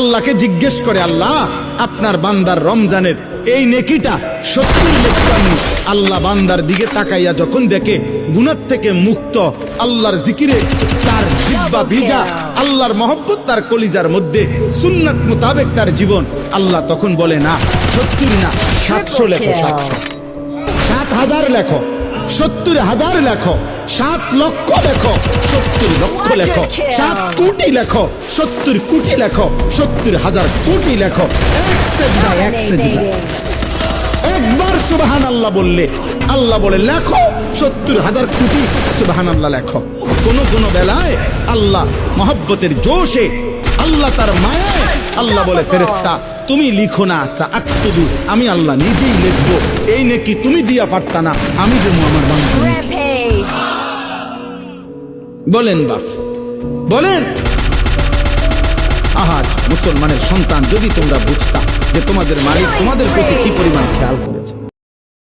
আল্লাহকে জিজ্ঞেস করে, আল্লাহ আপনার বান্দার রমজানের এই নেকিটা 70 নেকি। আল্লাহ বান্দার দিকে তাকাইয়া যখন দেখে গুনাহ থেকে মুক্ত, আল্লাহর জিকিরে তার জিহ্বা ভিজা, আল্লাহর মহব্বত তার কলিজার মধ্যে, সুন্নাত মোতাবেক তার জীবন, আল্লাহ তখন বলে না 70 না 700 লেখো, 700, 7,000 লেখো, 70,000 লেখো, 7 লক্ষ লেখো, 70 লক্ষ লেখো, 7 কোটি লেখো, 70 কোটি লেখো, 70,000 কোটি লেখো। এক সেজদা, এক সেজদা। একবার সুবহানাল্লাহ বললে আল্লাহ বলে লেখো 70,000 কোটি সুবহানাল্লাহ লেখো। কোন কোন বেলায় আল্লাহ মহব্বতের জোশে, আল্লাহ তার মায়ায় আল্লাহ বলে, ফেরেশতা তুমি লিখো না, সাআকতুবু, আমি আল্লাহ নিজেই লিখবো। এই নেকি তুমি দিয়া পারতা না, আমি দেবো আমার বান্দা। বলেন বাপ, বলেন। আহাজ মুসলমানের সন্তান, যদি তোমরা বুঝতা যে তোমাদের মালিক তোমাদের প্রতি কি পরিমাণ খেয়াল করেছে।